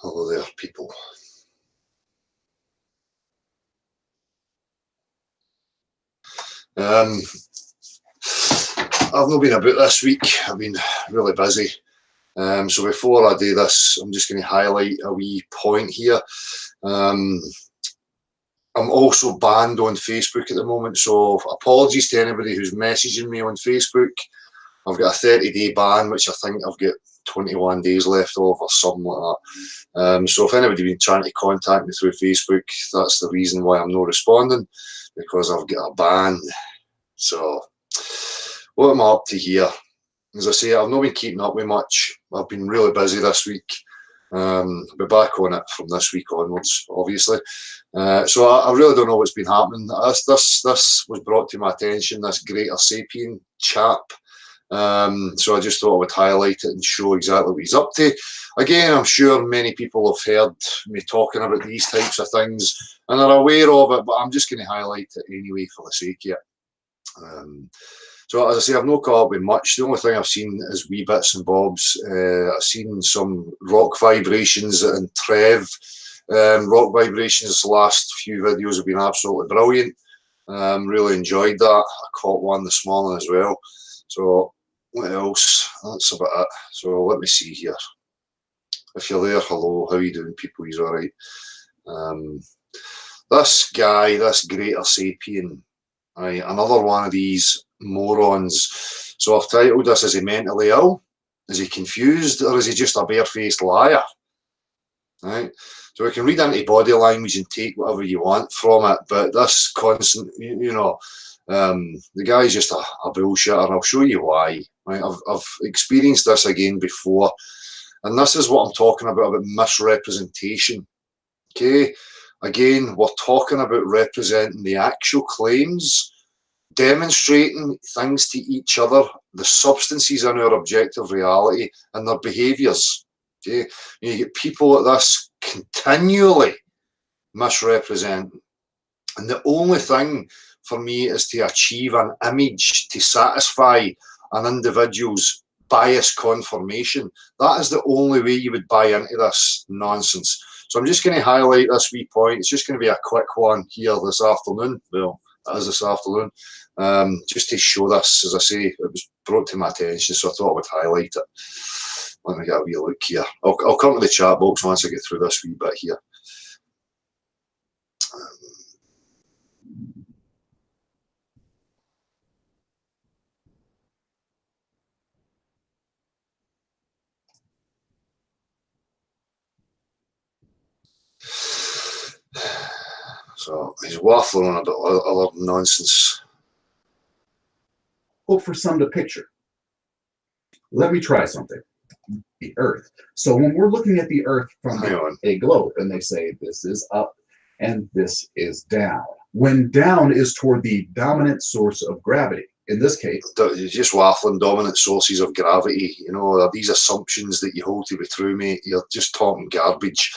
Hello there, people. I've not been about this week. I've been really busy. So before I do this, I'm just going to highlight a wee point here. I'm also banned on Facebook at the moment, so apologies to anybody who's messaging me on Facebook. I've got a 30-day ban, which I think I've got 21 days left of or something like that. So if anybody's been trying to contact me through Facebook, that's the reason why I'm not responding, because I've got a ban. So what am I up to here? As I say, I've not been keeping up with much. I've been really busy this week. I'll be back on it from this week onwards, obviously. So I really don't know what's been happening. This was brought to my attention, this Greater Sapien chap. So I just thought I would highlight it and show exactly what he's up to. Again, I'm sure many people have heard me talking about these types of things and are aware of it, but I'm just going to highlight it anyway for the sake of it. So as I say, I've not caught up with much. The only thing I've seen is wee bits and bobs. I've seen some rock vibrations and Trev rock vibrations. The last few videos have been absolutely brilliant. Really enjoyed that. I caught one this morning as well. So what else? That's about it. So let me see here. If you're there, hello. How you doing, people? He's all right. This guy, this Greater Sapien, right, another one of these morons. So I've titled this, is he mentally ill? Is he confused? Or is he just a barefaced liar? Right? So we can read into body language and take whatever you want from it, but this constant, the guy's just a bullshitter, and I'll show you why. Right? I've experienced this again before, and this is what I'm talking about misrepresentation. Okay? Again, we're talking about representing the actual claims, demonstrating things to each other, the substances in our objective reality and their behaviours. Okay? You get people like this continually misrepresenting. And the only thing for me is to achieve an image to satisfy an individual's bias confirmation. That is the only way you would buy into this nonsense. So I'm just going to highlight this wee point. It's just going to be a quick one here this afternoon. Well, it is this afternoon. Just to show this, as I say, it was brought to my attention, so I thought I would highlight it. Let me get a wee look here. I'll come to the chat box once I get through this wee bit here. So he's waffling on about other nonsense. For some to picture. Let me try something. The Earth. So when we're looking at the Earth from a globe, and they say this is up and this is down. When down is toward the dominant source of gravity. In this case, you're just waffling dominant sources of gravity. You know, these assumptions that you hold to be true, mate. You're just talking garbage.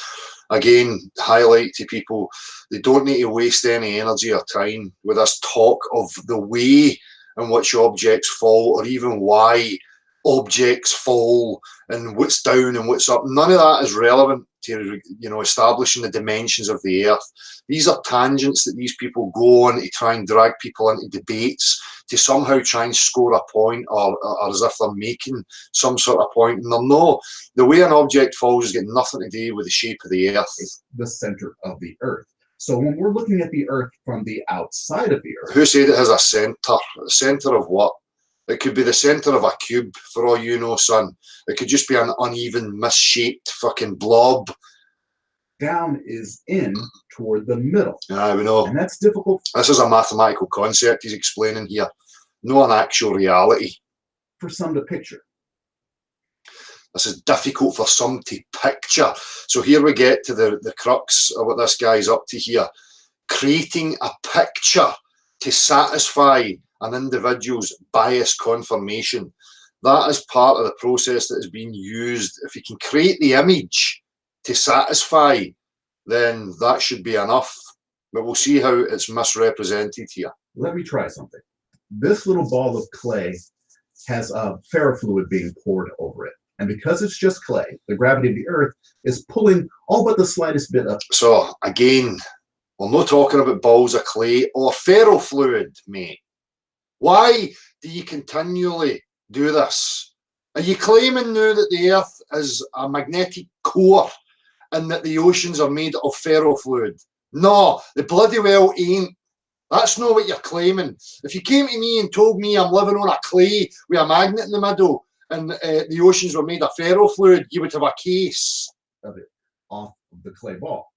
Again, highlight to people, they don't need to waste any energy or time with us talk of the way in which objects fall, or even why objects fall and what's down and what's up. None of that is relevant to, establishing the dimensions of the Earth. These are tangents that these people go on to try and drag people into debates to somehow try and score a point, or as if they're making some sort of point. And they're not. The way an object falls has got nothing to do with the shape of the Earth. It's the center of the Earth. So when we're looking at the Earth from the outside of the Earth. Who said it has a center? A center of what? It could be the center of a cube, for all you know, son. It could just be an uneven, misshaped fucking blob. Down is in toward the middle. Yeah, we know. And that's difficult. This is a mathematical concept he's explaining here, not an actual reality. For some to picture. This is difficult for some to picture. So here we get to the crux of what this guy's up to here. Creating a picture to satisfy an individual's bias confirmation. That is part of the process that is being used. If you can create the image to satisfy, then that should be enough. But we'll see how it's misrepresented here. Let me try something. This little ball of clay has a ferrofluid being poured over it. And because it's just clay, the gravity of the earth is pulling all but the slightest bit up. So again, we're not talking about balls of clay or ferrofluid, mate. Why do you continually do this? Are you claiming now that the earth is a magnetic core and that the oceans are made of ferrofluid? No, they bloody well ain't. That's not what you're claiming. If you came to me and told me I'm living on a clay with a magnet in the middle and the oceans were made of ferrofluid, you would have a case of it off of the clay ball.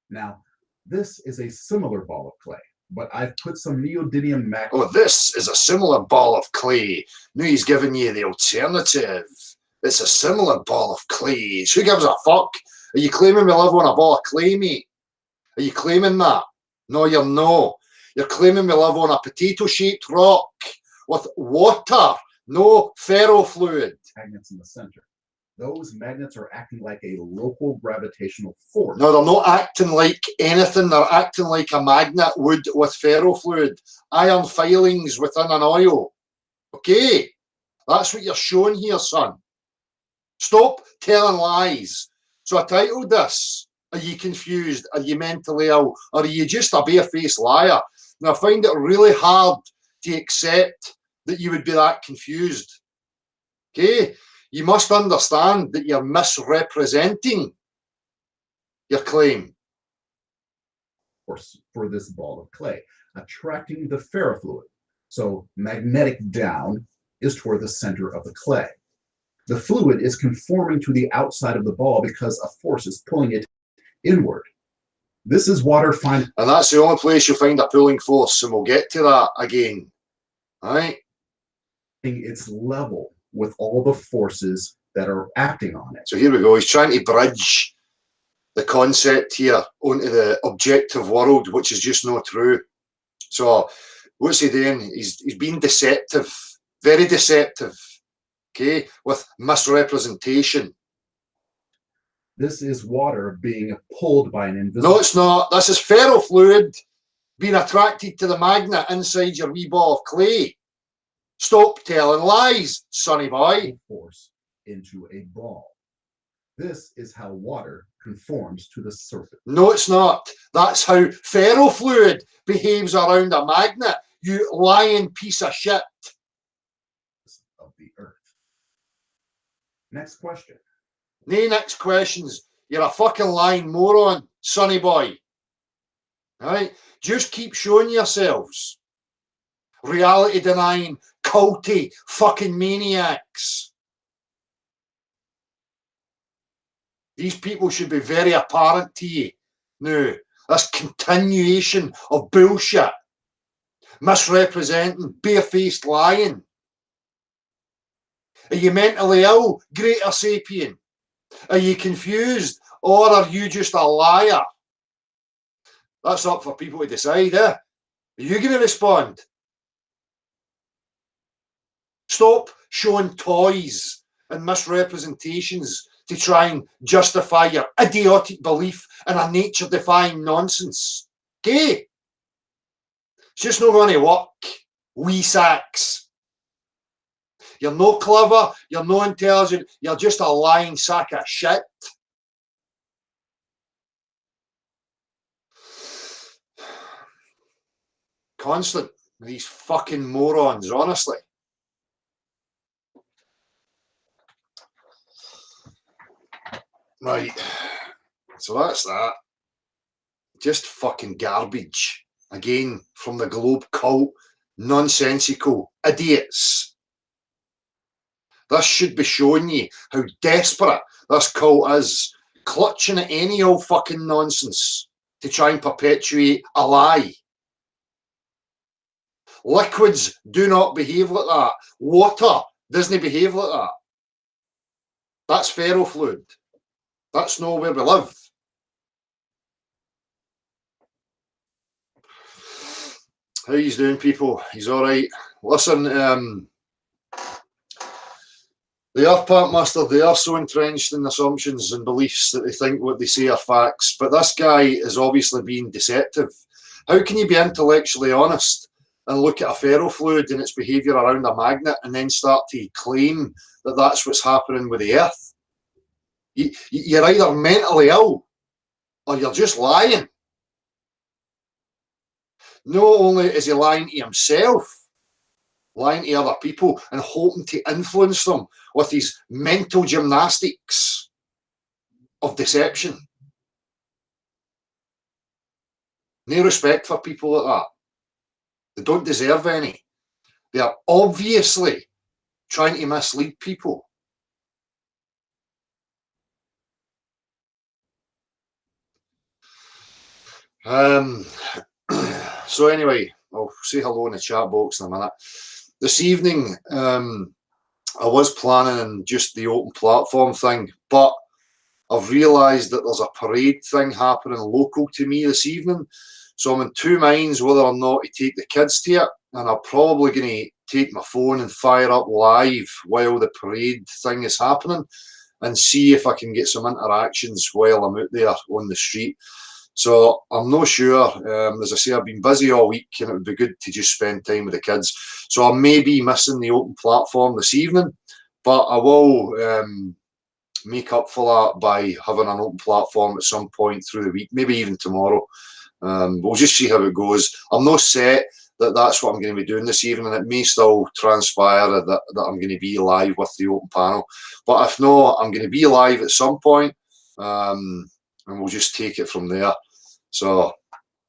Now, this is a similar ball of clay, but I've put some neodymium magnet. Oh, this is a similar ball of clay. Now he's giving you the alternative. It's a similar ball of clay. Who gives a fuck? Are you claiming we live on a ball of clay, mate? Are you claiming that? No, you're not. You're claiming we live on a potato-shaped rock with water, no ferrofluid. Magnets in the center. Those magnets are acting like a local gravitational force. No, they're not acting like anything. They're acting like a magnet would with ferrofluid. Iron filings within an oil. Okay? That's what you're showing here, son. Stop telling lies. So I titled this, Are You Confused? Are You Mentally Ill? Or are you just a barefaced liar? Now, I find it really hard to accept that you would be that confused. Okay? You must understand that you're misrepresenting your claim. For this ball of clay, attracting the ferrofluid. So magnetic down is toward the center of the clay. The fluid is conforming to the outside of the ball because a force is pulling it inward. This is water finding. And that's the only place you'll find a pulling force, and we'll get to that again. All right? Its level with all the forces that are acting on it. So here we go. He's trying to bridge the concept here onto the objective world, which is just not true. So what's he doing? He's being deceptive, very deceptive, okay, with misrepresentation. This is water being pulled by an invisible... No, it's not. This is ferrofluid being attracted to the magnet inside your wee ball of clay. Stop telling lies, sonny boy. Force into a ball. This is how water conforms to the surface. No, it's not. That's how ferrofluid behaves around a magnet, you lying piece of shit. Of the earth. Next question. Nay, next questions. You're a fucking lying moron, sonny boy. Alright? Just keep showing yourselves. Reality denying, culty, fucking maniacs. These people should be very apparent to you. Now, this continuation of bullshit, misrepresenting, barefaced lying. Are you mentally ill, greater sapien? Are you confused, or are you just a liar? That's up for people to decide, eh? Are you going to respond? Stop showing toys and misrepresentations to try and justify your idiotic belief in a nature-defying nonsense. Okay? It's just not going to work. Wee sacks. You're no clever, you're no intelligent, you're just a lying sack of shit. Constant with these fucking morons, honestly. Right, so that's that. Just fucking garbage. Again, from the Globe cult, nonsensical idiots. This should be showing you how desperate this cult is, clutching at any old fucking nonsense to try and perpetuate a lie. Liquids do not behave like that. Water doesn't behave like that. That's ferrofluid. That's not where we live. How he's doing, people? He's all right. Listen, the Earth Park Master, they are so entrenched in assumptions and beliefs that they think what they say are facts. But this guy is obviously being deceptive. How can you be intellectually honest and look at a ferrofluid and its behaviour around a magnet and then start to claim that that's what's happening with the Earth. You're either mentally ill or you're just lying. Not only is he lying to himself, lying to other people and hoping to influence them with his mental gymnastics of deception. No respect for people like that. They don't deserve any. They are obviously trying to mislead people. So anyway, I'll say hello in the chat box in a minute. This evening, I was planning on just the open platform thing, but I've realised that there's a parade thing happening local to me this evening. So I'm in two minds whether or not to take the kids to it, and I'm probably going to take my phone and fire up live while the parade thing is happening and see if I can get some interactions while I'm out there on the street. So I'm not sure. As I say, I've been busy all week and it would be good to just spend time with the kids. So I may be missing the open platform this evening, but I will make up for that by having an open platform at some point through the week, maybe even tomorrow. We'll just see how it goes. I'm not set that that's what I'm going to be doing this evening. It may still transpire that I'm going to be live with the open panel. But if not, I'm going to be live at some point. And we'll just take it from there. So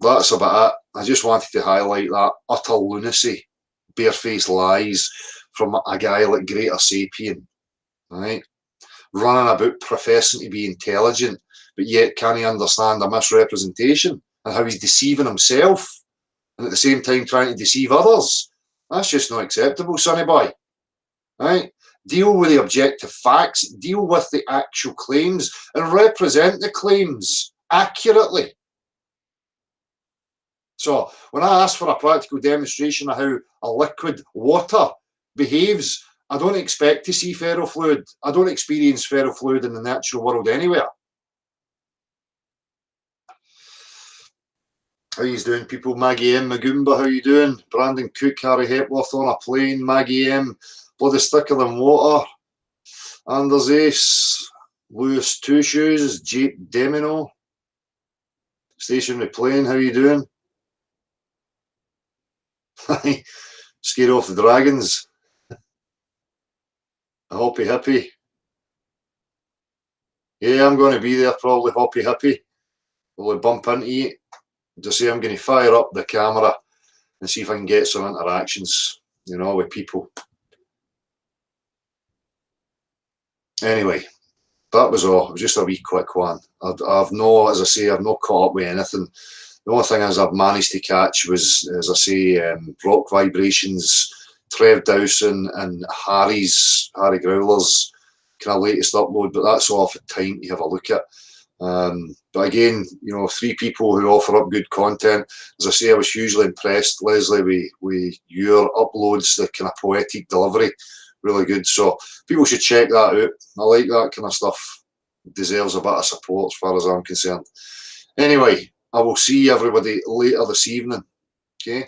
that's about it. I just wanted to highlight that utter lunacy, barefaced lies from a guy like Greater Sapien, right? Running about professing to be intelligent, but yet can't he understand a misrepresentation and how he's deceiving himself and at the same time trying to deceive others. That's just not acceptable, sonny boy, right? Deal with the objective facts, deal with the actual claims and represent the claims accurately. So when I ask for a practical demonstration of how a liquid water behaves, I don't expect to see ferrofluid. I don't experience ferrofluid in the natural world anywhere. How you doing, people? Maggie M. Magumba, how you doing? Brandon Cook, Harry Hepworth on a plane. Maggie M. Bloody thicker than water. Anders Ace. Lewis Two Shoes. Jake Demino. Stationary plane, how you doing? Scared off the dragons. A hoppy hippie. Yeah, I'm going to be there probably, hoppy hippie. Will I bump into you? Just say I'm going to fire up the camera and see if I can get some interactions, you know, with people. Anyway, that was all. It was just a wee quick one. I've no, as I say, I've not caught up with anything. The only thing is I've managed to catch was, as I say, Rock Vibrations, Trev Dowson and Harry Growler's kind of latest upload, but that's all for time to have a look at. But again, you know, three people who offer up good content. As I say, I was hugely impressed, Leslie, with your uploads, the kind of poetic delivery, really good. So people should check that out. I like that kind of stuff. It deserves a bit of support as far as I'm concerned. Anyway, I will see everybody later this evening. Okay?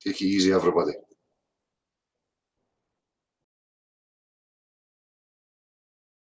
Take it easy, everybody.